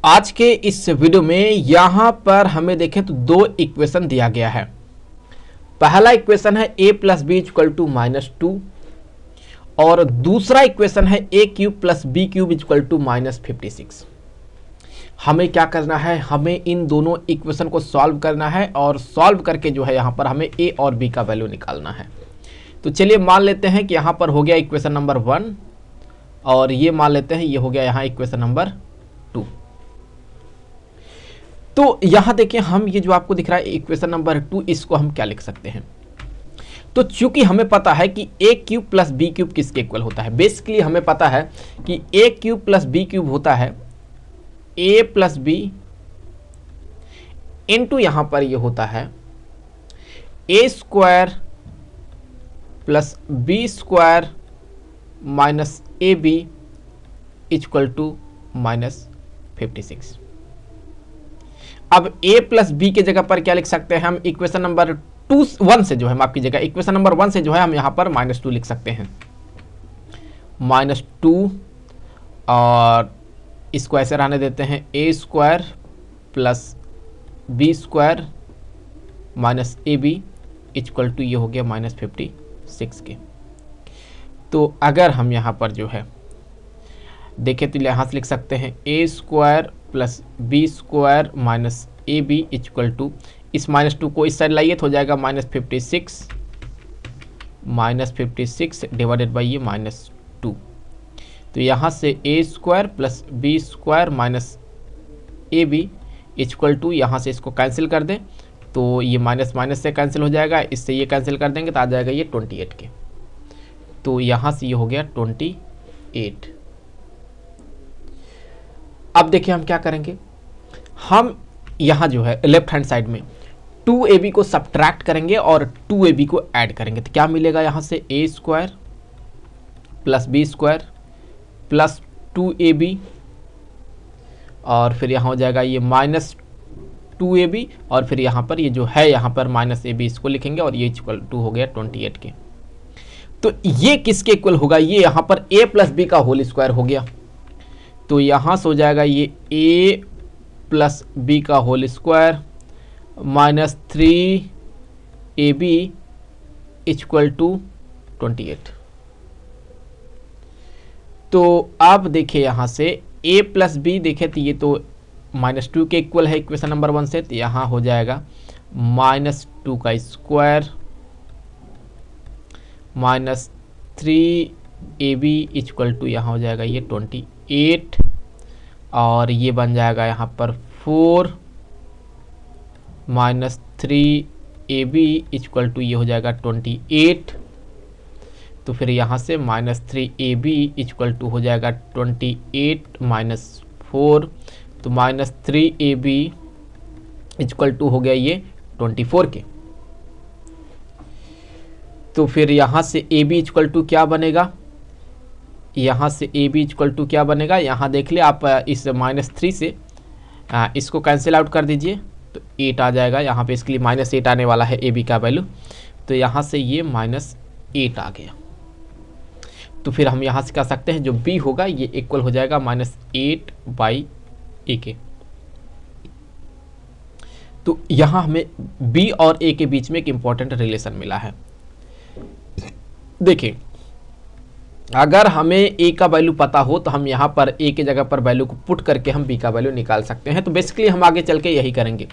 आज के इस वीडियो में यहां पर हमें देखें तो दो इक्वेशन दिया गया है। पहला इक्वेशन है a plus B equal to -2 और दूसरा इक्वेशन है a cube plus B cube equal to -56। हमें क्या करना है, हमें इन दोनों इक्वेशन को सॉल्व करना है और सॉल्व करके जो है यहां पर हमें a और b का वैल्यू निकालना है। तो चलिए मान लेते हैं कि यहां पर हो गया इक्वेशन नंबर 1 और ये मान लेते हैं ये हो गया यहां इक्वेशन नंबर 2। तो यहां देखिए हम ये जो आपको दिख रहा है इक्वेशन नंबर 2, इसको हम क्या लिख सकते हैं। तो चूंकि हमें पता है कि a cube plus B cube किसके इक्वल होता है, बेसिकली हमें पता है कि a cube plus B cube होता है a प्लस बी इंटू यहां पर ये होता है a square plus B square minus A B equal to -56। अब a प्लस बी के जगह पर क्या लिख सकते हैं हम, इक्वेशन नंबर 1 से जो है, माफ कीजिएगा, इक्वेशन नंबर 1 से जो है हम यहां पर -2 लिख सकते हैं। -2 और इसको ऐसे रहने देते हैं a square plus B square minus A B equal to ये हो गया -56 के। तो अगर हम यहां पर जो है देखें तो यहां से लिख सकते हैं a square plus B square minus A B equal to, इस -2 को इस साइड लाइए तो हो जाएगा -56 डिवाइडेड बाई ये -2। तो यहाँ से a square plus B square minus A B equal to, यहाँ से इसको कैंसिल कर दें तो ये माइनस से कैंसिल हो जाएगा, इससे ये कैंसिल कर देंगे तो आ जाएगा ये 28 के। तो यहाँ से ये हो गया 28। अब देखिए हम क्या करेंगे, हम यहाँ जो है लेफ्ट हैंड साइड में 2ab को सब्ट्रैक्ट करेंगे और 2ab को ऐड करेंगे तो क्या मिलेगा, यहाँ से a square plus B square plus 2ab और फिर यहाँ हो जाएगा ये -2ab और फिर यहाँ पर ये जो है यहाँ पर -ab इसको लिखेंगे और ये इक्वल टू हो गया 28 के। तो ये किसके इक्वल होगा, ये यहाँ पर a प्लस बी का होल स्क्वायर हो गया। तो यहाँ से हो जाएगा ये a प्लस बी का whole square -3ab equal to 28। तो अब देखिए यहाँ से a प्लस बी देखे तो ये तो -2 के इक्वल है इक्वेशन नंबर 1 से, तो यहाँ हो जाएगा -2 का स्क्वायर -3ab इक्वल टू यहाँ हो जाएगा ये 28 और ये बन जाएगा यहाँ पर 4 -3ab इक्वल टू ये हो जाएगा 28। तो फिर यहाँ से -3ab इक्वल टू हो जाएगा 28 माइनस 4, तो -3ab इक्वल टू हो गया ये 24 के। तो फिर यहाँ से ab इक्वल टू क्या बनेगा, यहाँ से ab इक्वल टू क्या बनेगा, यहाँ देख ले आप, इस -3 से इसको कैंसिल आउट कर दीजिए तो 8 आ जाएगा। यहाँ पे इसके लिए -8 आने वाला है ab का वैल्यू, तो यहाँ से ये -8 आ गया। तो फिर हम यहाँ से कह सकते हैं जो b होगा ये इक्वल हो जाएगा -8/a के। तो यहाँ हमें b और a के बीच में एक इंपॉर्टेंट रिलेशन मिला है। देखिए अगर हमें a का वैल्यू पता हो तो हम यहाँ पर a के जगह पर वैल्यू को पुट करके हम b का वैल्यू निकाल सकते हैं। तो बेसिकली हम आगे चल के यही करेंगे।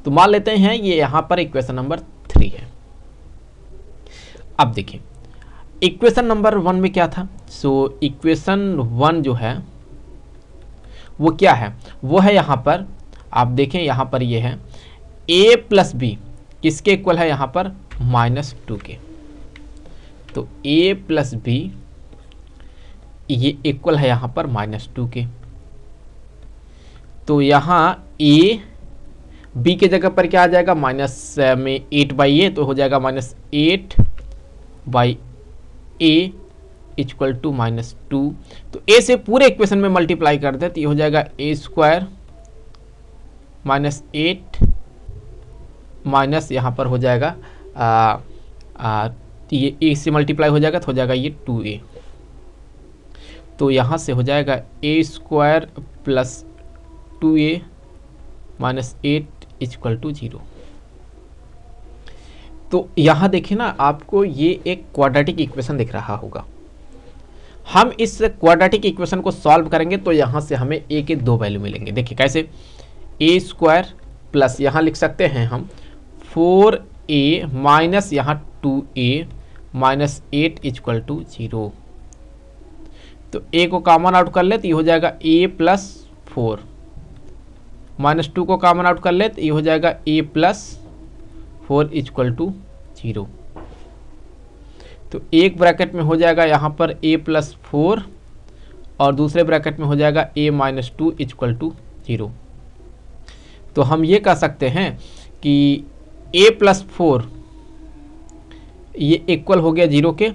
तो मान लेते हैं ये यहाँ पर इक्वेशन नंबर 3 है। अब देखिए इक्वेशन नंबर 1 में क्या था, सो इक्वेशन 1 जो है वो क्या है, वो है यहाँ पर आप देखें, यहाँ पर ये है a प्लस बी किसके इक्वल है, यहाँ पर -2 के। तो a प्लस बी ये इक्वल है यहाँ पर -2 के। तो यहाँ a b के जगह पर क्या आ जाएगा, माइनस में 8/a तो हो जाएगा -8/a इक्वल टू -2। तो a से पूरे इक्वेशन में मल्टीप्लाई कर दे तो ये हो जाएगा a स्क्वायर -8 माइनस यहाँ पर हो जाएगा ये a से मल्टीप्लाई हो जाएगा तो हो जाएगा ये 2a। तो यहाँ से हो जाएगा a square plus 2a minus 8 equal to 0। तो यहाँ देखिए ना, आपको ये एक क्वाड्रेटिक इक्वेशन दिख रहा होगा। हम इस क्वाड्रेटिक इक्वेशन को सॉल्व करेंगे तो यहाँ से हमें a के 2 वैल्यू मिलेंगे। देखिए कैसे, a स्क्वायर प्लस यहाँ लिख सकते हैं हम 4a माइनस यहाँ 2a माइनस 8 इक्वल टू 0। तो a को कॉमन आउट कर ले तो ये हो जाएगा a प्लस 4, माइनस 2 को कॉमन आउट कर ले तो ये हो जाएगा a प्लस 4 इक्वल टू 0। तो एक ब्रैकेट में हो जाएगा यहाँ पर a प्लस 4 और दूसरे ब्रैकेट में हो जाएगा a माइनस 2 इक्वल टू 0। तो हम ये कह सकते हैं कि a प्लस 4 ये इक्वल हो गया 0 के,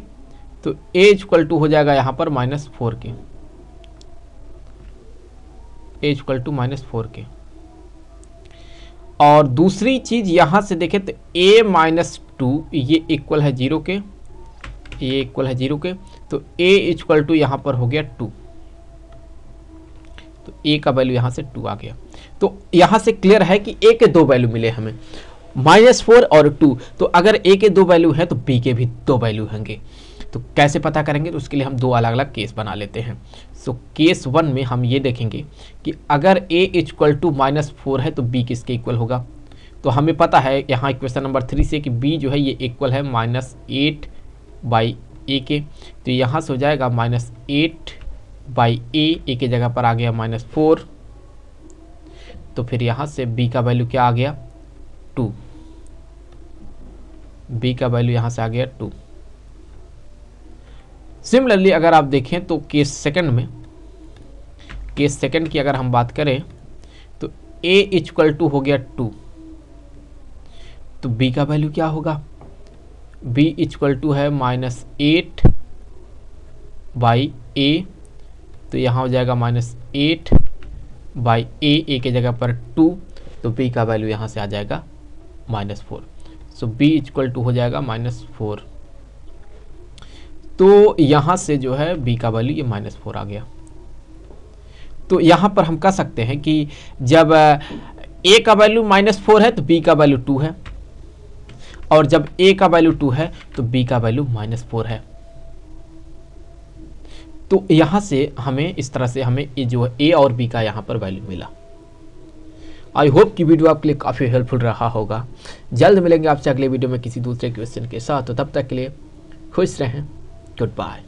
तो a इक्वल टू हो जाएगा यहाँ पर माइनस 4 के, a इक्वल टू माइनस 4 के। और दूसरी चीज यहां से देखें तो a माइनस 2 ये इक्वल है 0 के, ये इक्वल है 0 के, तो a इक्वल टू यहां पर हो गया 2। तो a का वैल्यू यहां से 2 आ गया। तो यहां से क्लियर है कि a के 2 वैल्यू मिले हमें, -4 और 2। तो अगर a के 2 वैल्यू है तो b के भी 2 वैल्यू होंगे। तो कैसे पता करेंगे, तो उसके लिए हम 2 अलग अलग केस बना लेते हैं। सो केस 1 में हम ये देखेंगे कि अगर a इक्वल टू -4 है तो b किसके इक्वल होगा। तो हमें पता है यहाँ इक्वेशन नंबर 3 से कि b जो है ये इक्वल है -8 बाई a के। तो यहाँ से हो जाएगा -8 बाई a की जगह पर आ गया -4। तो फिर यहाँ से b का वैल्यू क्या आ गया 2, b का वैल्यू यहाँ से आ गया 2। सिमिलरली अगर आप देखें तो केस सेकंड की अगर हम बात करें तो a इक्वल टू हो गया 2, तो b का वैल्यू क्या होगा, b इक्वल टू है -8 बाई a। तो यहाँ हो जाएगा -8 बाई a की जगह पर 2, तो b का वैल्यू यहाँ से आ जाएगा -4। सो b इक्वल टू हो जाएगा -4। तो यहाँ से जो है b का वैल्यू ये -4 आ गया। तो यहाँ पर हम कह सकते हैं कि जब a का वैल्यू -4 है तो b का वैल्यू 2 है, और जब a का वैल्यू 2 है तो b का वैल्यू -4 है। तो यहाँ से हमें इस तरह से हमें जो है a और b का यहाँ पर वैल्यू मिला। आई होप कि वीडियो आपके लिए काफ़ी हेल्पफुल रहा होगा। जल्द मिलेंगे आपसे अगले वीडियो में किसी दूसरे क्वेश्चन के साथ। तो तब तक के लिए खुश रहें। Goodbye.